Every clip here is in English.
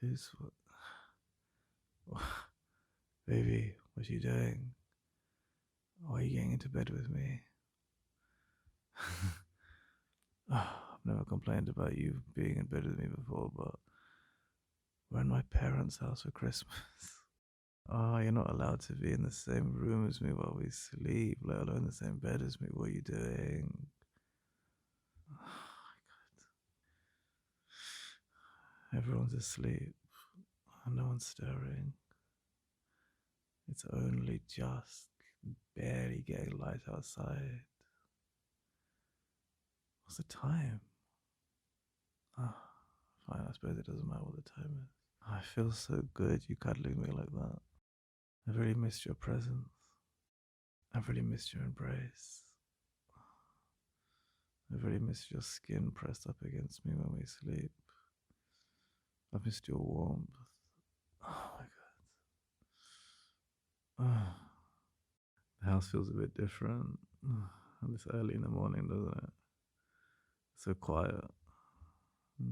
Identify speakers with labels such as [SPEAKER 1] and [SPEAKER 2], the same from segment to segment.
[SPEAKER 1] Who's what? Baby, what are you doing? Why are you getting into bed with me? I've never complained about you being in bed with me before, but we're in my parents' house for Christmas. Oh, you're not allowed to be in the same room as me while we sleep, let alone the same bed as me. What are you doing? Everyone's asleep and no one's stirring. It's only just barely getting light outside. What's the time? Ah, fine, I suppose it doesn't matter what the time is. I feel so good you cuddling me like that. I've really missed your presence. I've really missed your embrace. I've really missed your skin pressed up against me when we sleep. I've missed your warmth. Oh my god. Oh, the house feels a bit different. This early in the morning, doesn't it? So quiet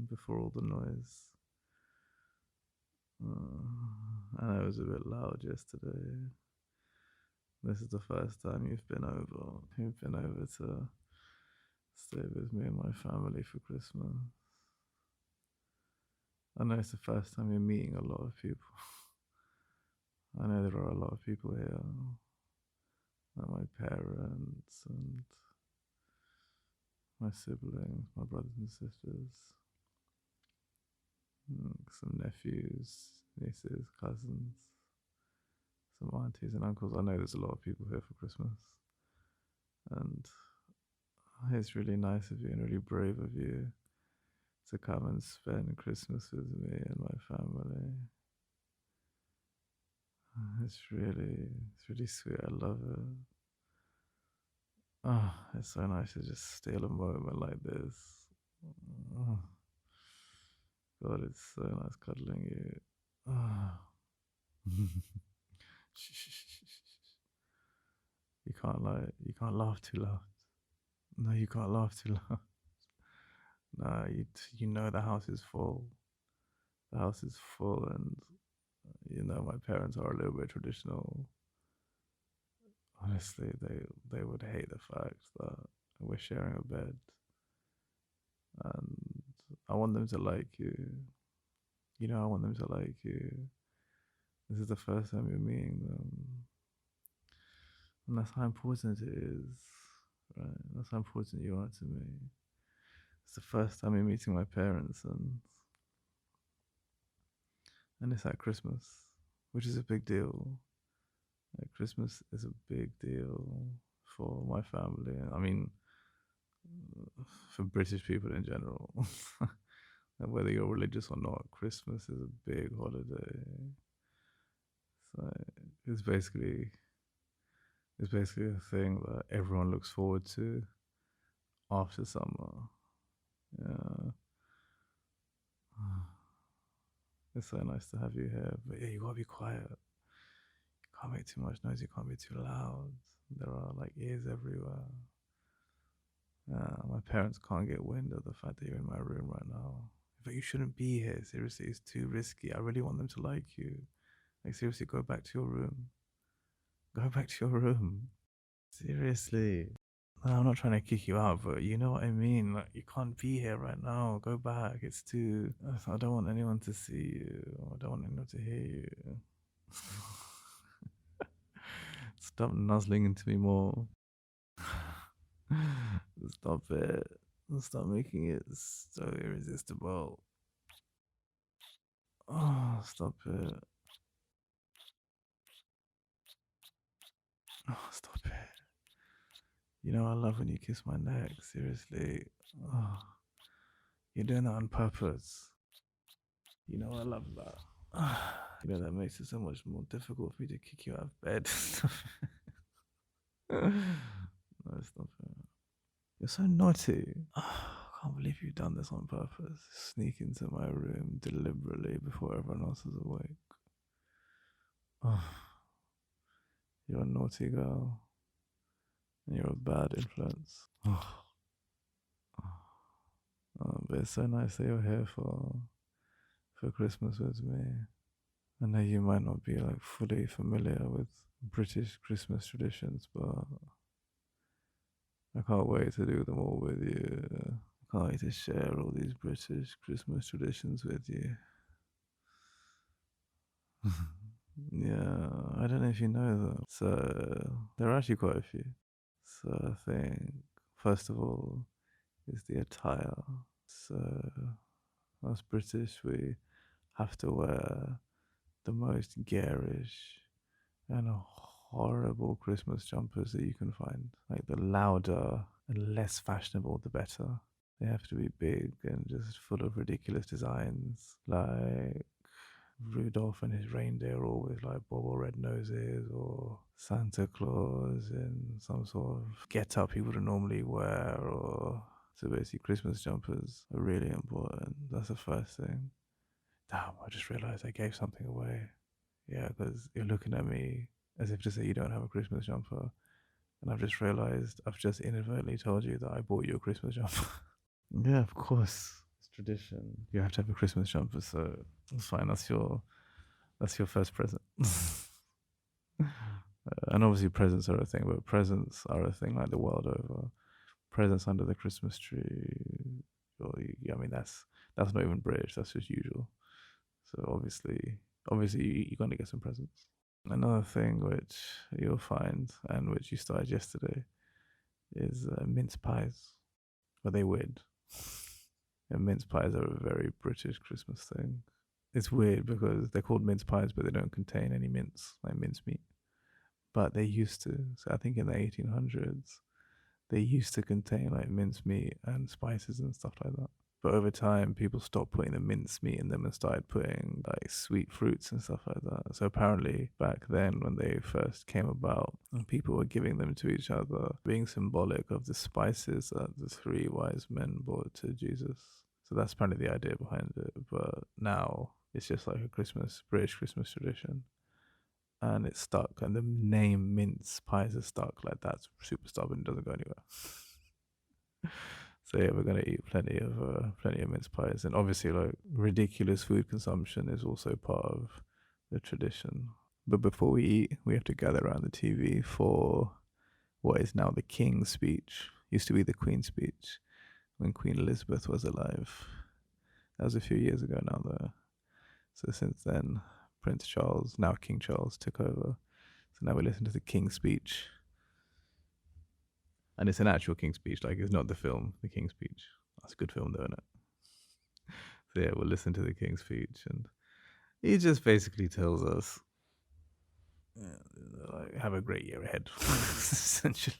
[SPEAKER 1] before all the noise. I know it was a bit loud yesterday. This is the first time you've been over. You've been over to stay with me and my family for Christmas. I know it's the first time you're meeting a lot of people. I know there are a lot of people here, like my parents and my siblings, my brothers and sisters, some nephews, nieces, cousins, some aunties and uncles. I know there's a lot of people here for Christmas, and it's really nice of you and really brave of you to come and spend Christmas with me and my family. It's really sweet. I love it. Oh, it's so nice to just steal a moment like this. Oh, God, it's so nice cuddling you. Oh. You can't laugh too loud. No, you can't laugh too loud. No, you know the house is full. The house is full, and my parents are a little bit traditional. Honestly, they would hate the fact that we're sharing a bed, and I want them to like you. I want them to like you. This is the first time you're meeting them, and that's how important it is, right? That's how important you are to me. It's the first time you're meeting my parents, and it's at Christmas, which is a big deal. Like, Christmas is a big deal for my family. I mean, for British people in general. And whether you're religious or not, Christmas is a big holiday. So it's basically it's basically a thing that everyone looks forward to after summer. Yeah. It's so nice to have you here. But yeah, you gotta be quiet. You can't make too much noise, you can't be too loud. There are like ears everywhere. My parents can't get wind of the fact that you're in my room right now. But you shouldn't be here. Seriously, it's too risky. I really want them to like you. Like, seriously, go back to your room. Go back to your room. Seriously. No, I'm not trying to kick you out, but you know what I mean. Like, you can't be here right now. Go back. It's too. I don't want anyone to see you. I don't want anyone to hear you. Stop nuzzling into me more. Stop it. Stop making it so irresistible. Oh, stop it. Oh, stop it. I love when you kiss my neck. Seriously. Oh, you're doing that on purpose. I love that. That makes it so much more difficult for me to kick you out of bed. No, stop it. You're so naughty. I can't believe you've done this on purpose. Sneak into my room deliberately before everyone else is awake. Oh, you're a naughty girl. And you're a bad influence. Oh, but it's so nice that you're here for Christmas with me. I know you might not be like fully familiar with British Christmas traditions, but I can't wait to do them all with you. I can't wait to share all these British Christmas traditions with you. Yeah, I don't know if you know them. So there are actually quite a few. So I think first of all is the attire. So us British, we have to wear the most garish and horrible Christmas jumpers that you can find. Like the louder and less fashionable, the better. They have to be big and just full of ridiculous designs, like Rudolph and his reindeer always like bobble red noses, or Santa Claus in some sort of get up he wouldn't normally wear, or so basically Christmas jumpers are really important. That's the first thing. Damn, I just realized I gave something away. Yeah, because you're looking at me as if to say you don't have a Christmas jumper, and I've just realized I've just inadvertently told you that I bought you a Christmas jumper. Yeah, of course. It's tradition. You have to have a Christmas jumper, so it's fine. That's your first present. And obviously presents are a thing, but presents are a thing like the world over. Presents under the Christmas tree. Or, I mean, that's not even British. That's just usual. So obviously, you're gonna get some presents. Another thing which you'll find and which you started yesterday is mince pies. Are they weird? And mince pies are a very British Christmas thing. It's weird because they're called mince pies, but they don't contain any mince, like mince meat. But they used to. So I think in the 1800s, they used to contain like mince meat and spices and stuff like that. But over time, people stopped putting the mince meat in them and started putting like sweet fruits and stuff like that. So apparently, back then when they first came about, people were giving them to each other, being symbolic of the spices that the three wise men brought to Jesus. So that's apparently the idea behind it. But now it's just like a British Christmas tradition. And it's stuck. And the name mince pies is stuck. Like that's super stubborn. It doesn't go anywhere. So yeah, we're gonna eat plenty of mince pies, and obviously, like ridiculous food consumption is also part of the tradition. But before we eat, we have to gather around the TV for what is now the King's speech. Used to be the Queen's speech when Queen Elizabeth was alive. That was a few years ago now, though. So since then, Prince Charles, now King Charles, took over. So now we listen to the King's speech. And it's an actual King's speech, like it's not the film, the King's speech. That's a good film, though, isn't it? So yeah, we'll listen to the King's speech, and he just basically tells us, like, have a great year ahead. Essentially,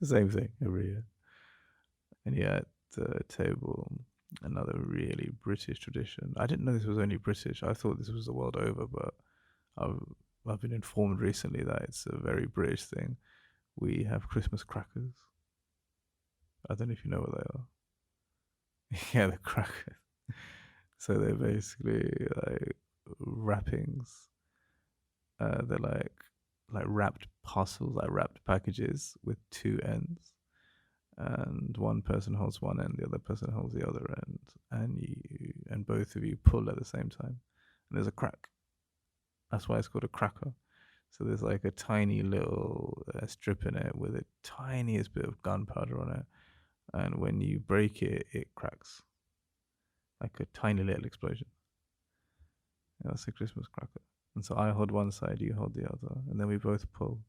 [SPEAKER 1] the same thing every year. And yeah, at the table, another really British tradition. I didn't know this was only British. I thought this was the world over, but I've I've been informed recently that it's a very British thing. We have Christmas crackers. I don't know if you know what they are. Yeah, the crackers. So they're basically like wrappings. They're like wrapped parcels, like wrapped packages with two ends, and one person holds one end, the other person holds the other end, and both of you pull at the same time, and there's a crack. That's why it's called a cracker. So there's like a tiny little strip in it with the tiniest bit of gunpowder on it, and when you break it, it cracks like a tiny little explosion. Yeah, that's a Christmas cracker. And so I hold one side, you hold the other, and then we both pull.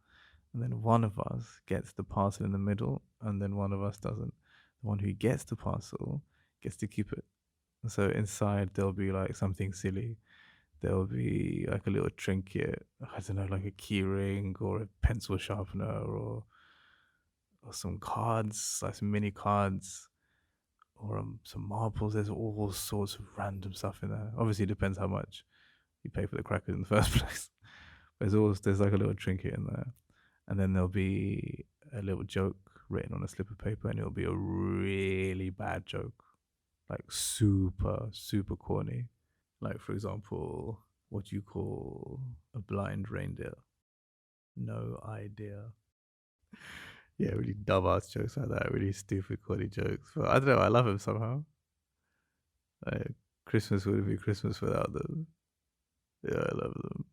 [SPEAKER 1] And then one of us gets the parcel in the middle, and then one of us doesn't. The one who gets the parcel gets to keep it. And so inside there'll be like something silly. There'll be like a little trinket, I don't know, like a key ring or a pencil sharpener, or some cards, like some mini cards, or some marbles. There's all sorts of random stuff in there. Obviously, it depends how much you pay for the crackers in the first place. There's like a little trinket in there, and then there'll be a little joke written on a slip of paper, and it'll be a really bad joke, like super corny. Like for example, what do you call a blind reindeer? No idea. Yeah, really dumb ass jokes like that. Really stupid corny jokes. But I don't know. I love him somehow. Like Christmas wouldn't be Christmas without them. Yeah, I love them.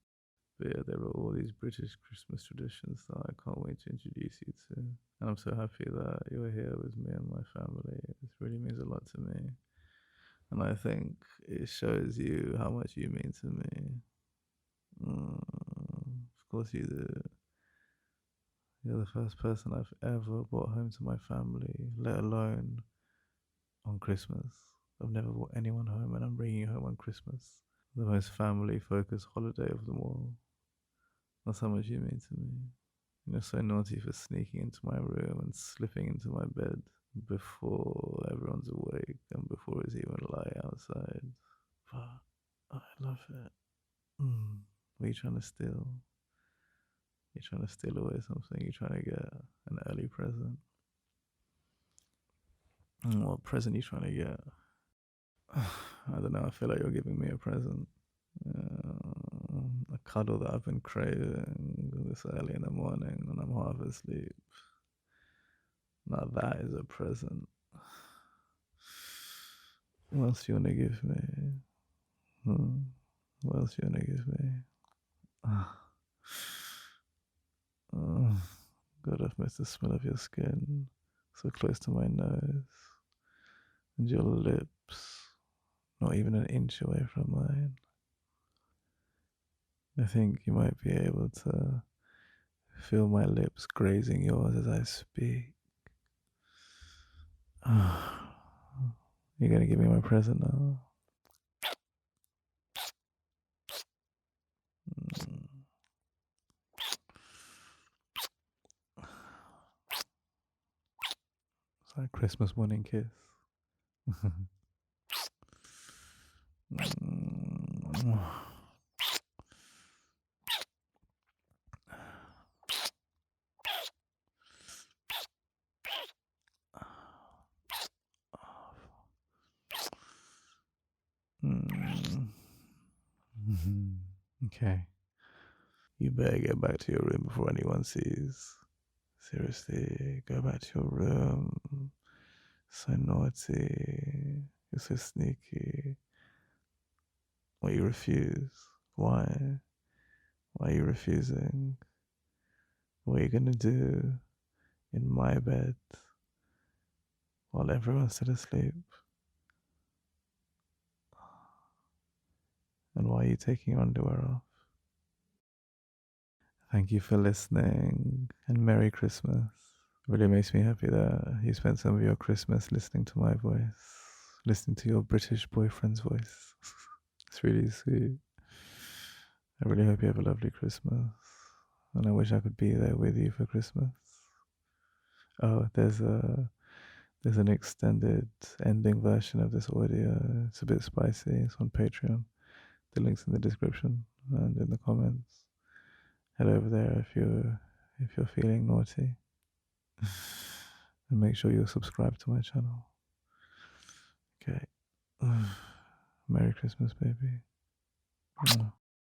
[SPEAKER 1] But yeah, there are all these British Christmas traditions that I can't wait to introduce you to. And I'm so happy that you're here with me and my family. This really means a lot to me. And I think it shows you how much you mean to me. Of course, you do. You're the first person I've ever brought home to my family, let alone on Christmas. I've never brought anyone home, and I'm bringing you home on Christmas. The most family focused holiday of them all. That's how much you mean to me. You're so naughty for sneaking into my room and slipping into my bed before everyone's awake and before it's even light outside. But I love it. What are you trying to steal? You're trying to steal away something. You're trying to get an early present. What present are you trying to get? I don't know. I feel like you're giving me a present. A cuddle that I've been craving this early in the morning when I'm half asleep. Now that is a present. What else you wanna give me? Hmm? What else you wanna give me? Oh, God, I've missed the smell of your skin so close to my nose, and your lips not even an inch away from mine. I think you might be able to feel my lips grazing yours as I speak. You're gonna give me my present now? Mm. It's like Christmas morning kiss. Mm. Mm. Okay. You better get back to your room before anyone sees. Seriously, go back to your room. So naughty. You're so sneaky. Why you refuse? Why? Why are you refusing? What are you gonna do in my bed while everyone's still asleep? And why are you taking your underwear off? Thank you for listening and Merry Christmas. It really makes me happy that you spent some of your Christmas listening to my voice, listening to your British boyfriend's voice. It's really sweet. I really hope you have a lovely Christmas. And I wish I could be there with you for Christmas. Oh, there's an extended ending version of this audio. It's a bit spicy. It's on Patreon. The link's in the description and in the comments. Head over there if you're feeling naughty. And make sure you're subscribed to my channel. Okay. Merry Christmas, baby.